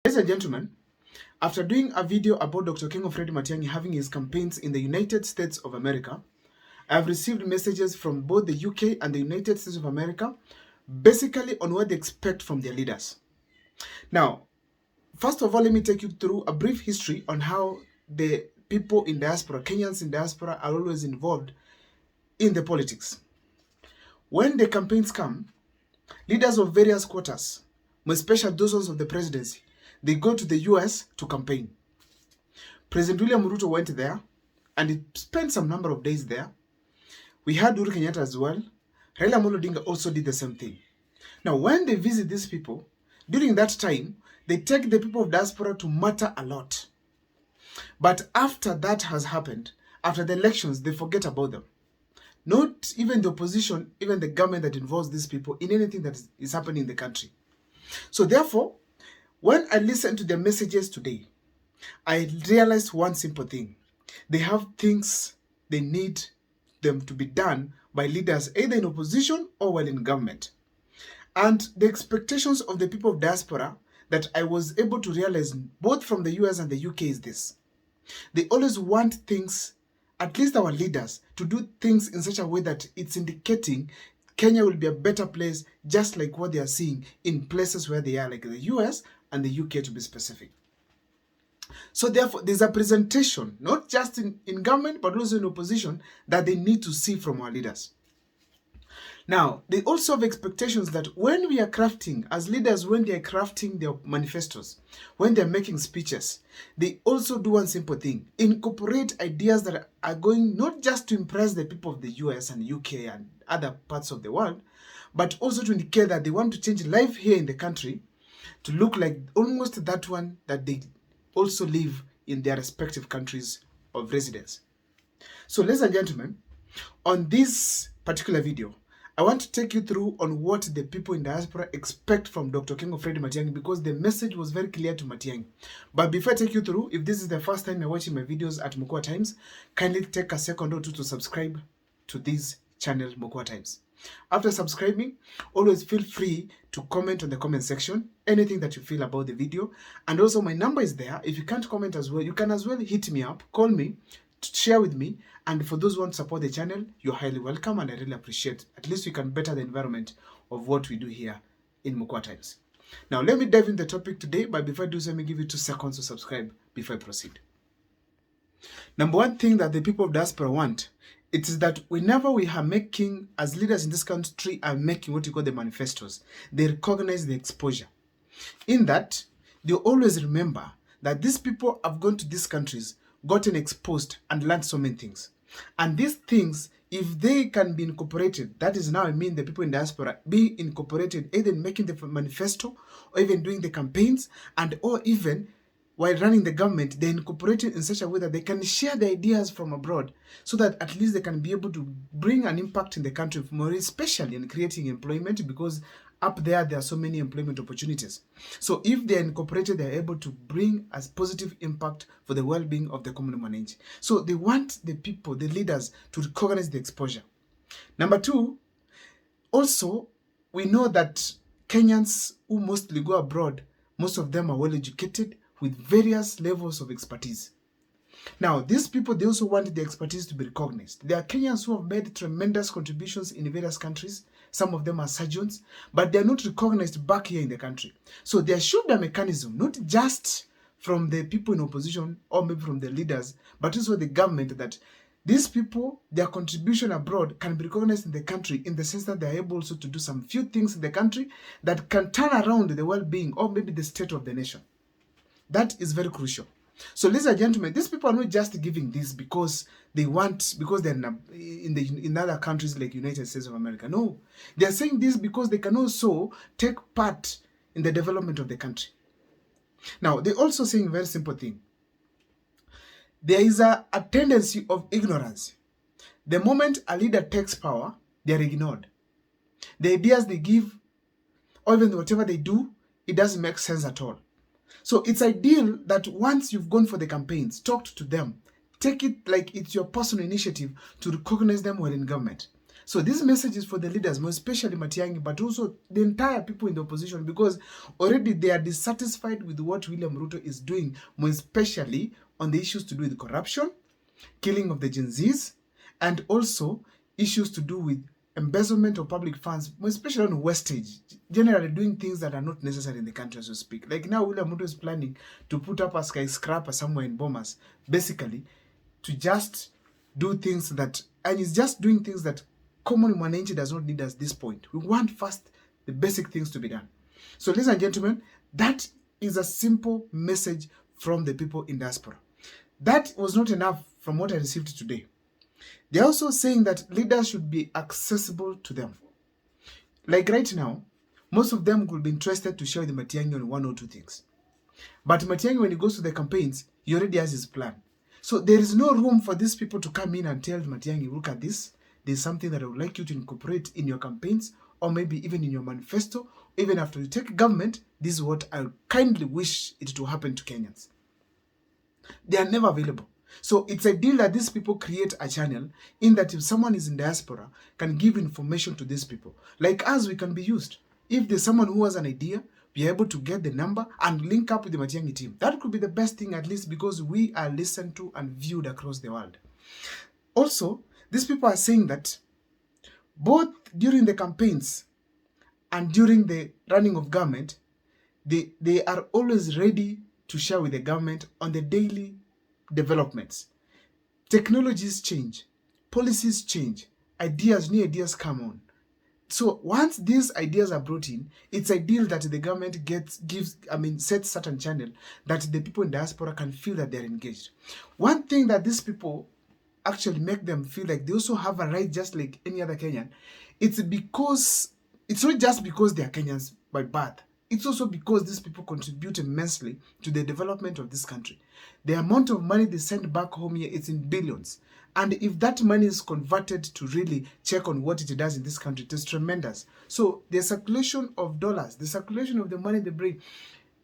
Ladies and gentlemen, after doing a video about Dr. King of Matiang'i having his campaigns in the United States of America, I have received messages from both the UK and the United States of America, basically on what they expect from their leaders. Now, first of all, let me take you through a brief history on how the people in diaspora, Kenyans in diaspora, are always involved in the politics. When the campaigns come, leaders of various quarters, especially those ones of the presidency, they go to the US to campaign. President William Ruto went there and he spent some number of days there. We had Uhuru Kenyatta as well. Raila Amolo Odinga also did the same thing. Now, when they visit these people, during that time, they take the people of diaspora to matter a lot. But after that has happened, after the elections, they forget about them. Not even the opposition, even the government that involves these people in anything that is happening in the country. So therefore, when I listen to their messages today, I realized one simple thing. They have things they need them to be done by leaders either in opposition or while in government. And the expectations of the people of diaspora that I was able to realize both from the US and the UK is this. They always want things, at least our leaders, to do things in such a way that it's indicating Kenya will be a better place, just like what they are seeing in places where they are, like the US and the UK to be specific. So therefore, there's a presentation, not just in government, but also in opposition, that they need to see from our leaders. Now, they also have expectations that when we are crafting, as leaders, when they are crafting their manifestos, when they're making speeches, they also do one simple thing: incorporate ideas that are going not just to impress the people of the US and UK and other parts of the world, but also to indicate that they want to change life here in the country to look like almost that one that they also live in their respective countries of residence. So, ladies and gentlemen, on this particular video, I want to take you through on what the people in diaspora expect from Dr. King of Matiang'i, because the message was very clear to Matiang'i. But before I take you through, if this is the first time you're watching my videos at Mukwa Times, kindly take a second or two to subscribe to this channel, Mukwa Times. After subscribing, always feel free to comment on the comment section anything that you feel about the video. And also my number is there. If you can't comment as well, you can as well hit me up, call me, share with me. And for those who want to support the channel, you're highly welcome, and I really appreciate. At least we can better the environment of what we do here in Mukwa Times. Now let me dive into the topic today, but before I do so, let me give you 2 seconds to subscribe before I proceed. Number one thing that the people of diaspora want, it is that whenever we are making, as leaders in this country are making what you call the manifestos, they recognize the exposure. In that, they always remember that these people have gone to these countries, gotten exposed, and learned so many things. And these things, if they can be incorporated, that is now I mean the people in diaspora, be incorporated either in making the manifesto or even doing the campaigns, and or even while running the government, they incorporate it in such a way that they can share the ideas from abroad, so that at least they can be able to bring an impact in the country, more especially in creating employment, because up there are so many employment opportunities. So if they are incorporated, they are able to bring a positive impact for the well-being of the common man. So they want the people, the leaders, to recognize the exposure. Number two, also, we know that Kenyans who mostly go abroad, most of them are well educated, with various levels of expertise. Now, these people, they also want the expertise to be recognized. There are Kenyans who have made tremendous contributions in various countries. Some of them are surgeons, but they are not recognized back here in the country. So there should be a mechanism, not just from the people in opposition or maybe from the leaders, but also the government, that these people, their contribution abroad can be recognized in the country, in the sense that they are able also to do some few things in the country that can turn around the well-being or maybe the state of the nation. That is very crucial. So, ladies and gentlemen, these people are not just giving this because they want, because they're in other countries like United States of America. No, they are saying this because they can also take part in the development of the country. Now, they're also saying a very simple thing. There is a tendency of ignorance. The moment a leader takes power, they are ignored. The ideas they give, or even whatever they do, it doesn't make sense at all. So it's ideal that once you've gone for the campaigns, talk to them, take it like it's your personal initiative to recognize them while in government. So this message is for the leaders, more especially Matiang'i, but also the entire people in the opposition, because already they are dissatisfied with what William Ruto is doing, more especially on the issues to do with corruption, killing of the Gen Zs, and also issues to do with embezzlement of public funds, more especially on wastage, generally doing things that are not necessary in the country, so to speak. Like now, William Ruto is planning to put up a skyscraper somewhere in Bomas, basically, to just do things that, and he's just doing things that common mwananchi does not need at this point. We want first the basic things to be done. So, ladies and gentlemen, that is a simple message from the people in diaspora. That was not enough from what I received today. They're also saying that leaders should be accessible to them. Like right now, most of them will be interested to share with Matiang'i on one or two things. But Matiang'i, when he goes to the campaigns, he already has his plan. So there is no room for these people to come in and tell Matiang'i, look at this, there's something that I would like you to incorporate in your campaigns, or maybe even in your manifesto, even after you take government, this is what I kindly wish it to happen to Kenyans. They are never available. So it's ideal that these people create a channel in that if someone is in diaspora, can give information to these people. Like us, we can be used. If there's someone who has an idea, be able to get the number and link up with the Matiang'i team. That could be the best thing, at least because we are listened to and viewed across the world. Also, these people are saying that both during the campaigns and during the running of government, they are always ready to share with the government on the daily developments. Technologies change, policies change, new ideas come on. So once these ideas are brought in, it's ideal that the government sets certain channel that the people in diaspora can feel that they're engaged. One thing that these people actually make them feel like they also have a right just like any other Kenyan, it's not just because they are Kenyans by birth. It's also because these people contribute immensely to the development of this country. The amount of money they send back home here, it's in billions. And if that money is converted to really check on what it does in this country, it is tremendous. So the circulation of dollars, the circulation of the money they bring,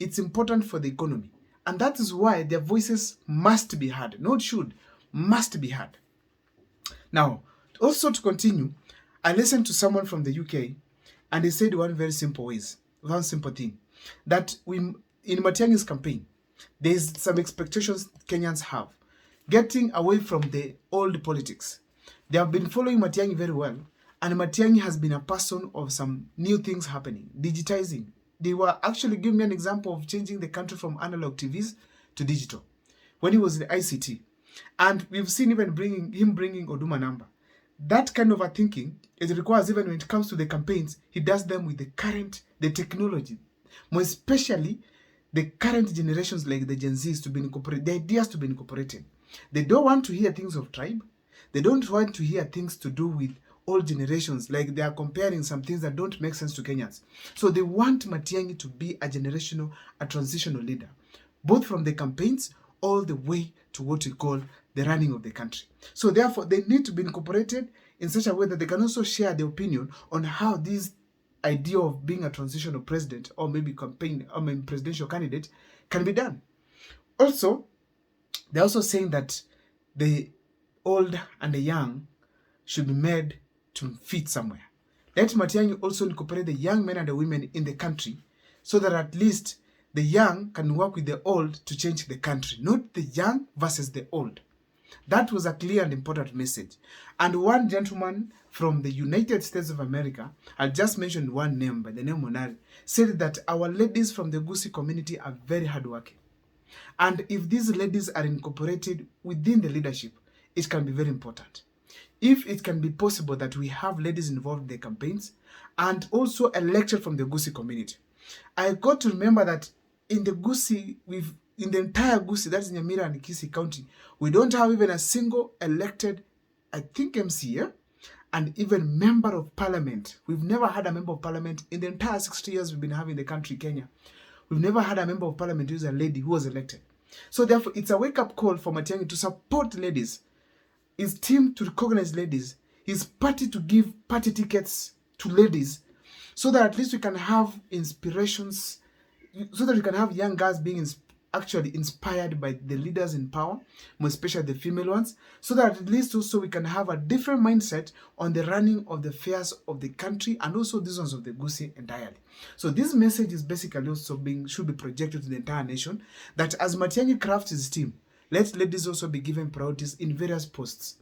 it's important for the economy. And that is why their voices must be heard, not should, must be heard. Now, also to continue, I listened to someone from the UK and they said one simple thing, that in Matiang'i's campaign, there's some expectations Kenyans have, getting away from the old politics. They have been following Matiang'i very well, and Matiang'i has been a person of some new things happening, digitizing. They were actually giving me an example of changing the country from analog TVs to digital when he was in ICT. And we've seen even bringing Oduma number. That kind of a thinking, it requires, even when it comes to the campaigns, he does them with the technology, more especially the current generations like the Gen Zs to be incorporated, the ideas to be incorporated. They don't want to hear things of tribe. They don't want to hear things to do with old generations, like they are comparing some things that don't make sense to Kenyans. So they want Matiang'i to be a transitional leader, both from the campaigns all the way to what we call the running of the country. So therefore, they need to be incorporated in such a way that they can also share their opinion on how this idea of being a transitional president or maybe presidential candidate can be done. Also, they're also saying that the old and the young should be made to fit somewhere. Let Matiang'i also incorporate the young men and the women in the country so that at least the young can work with the old to change the country, not the young versus the old. That was a clear and important message. And one gentleman from the United States of America, I just mentioned one name by the name Monari, said that our ladies from the Gusii community are very hardworking. And if these ladies are incorporated within the leadership, it can be very important. If it can be possible that we have ladies involved in the campaigns and also elected from the Gusii community. I got to remember that in the Gusii, in the entire Gusii, that's in Nyamira and Kisii County, we don't have even a single elected, I think MCA, and even member of parliament. We've never had a member of parliament in the entire 60 years we've been having the country, Kenya. We've never had a member of parliament who's a lady who was elected. So therefore, it's a wake-up call for Matiang'i to support ladies, his team to recognize ladies, his party to give party tickets to ladies, so that at least we can have inspirations, so that we can have young girls being actually inspired by the leaders in power, more especially the female ones, so that at least also we can have a different mindset on the running of the affairs of the country and also these ones of the Gusii entirely. So this message is basically also should be projected to the entire nation that as Matiang'i crafts his team, let ladies also be given priorities in various posts.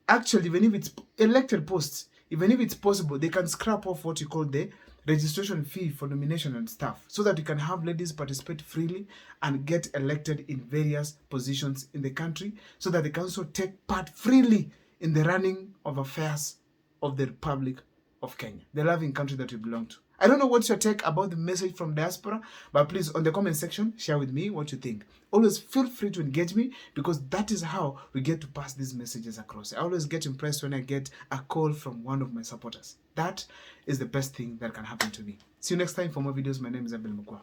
Actually, even if it's elected posts, even if it's possible, they can scrap off what you call the registration fee for nomination and stuff, so that you can have ladies participate freely and get elected in various positions in the country, so that they can also take part freely in the running of affairs of the Republic of Kenya, the loving country that we belong to. I don't know what's your take about the message from diaspora, but please, on the comment section, share with me what you think. Always feel free to engage me, because that is how we get to pass these messages across. I always get impressed when I get a call from one of my supporters. That is the best thing that can happen to me. See you next time for more videos. My name is Abel Mukwa.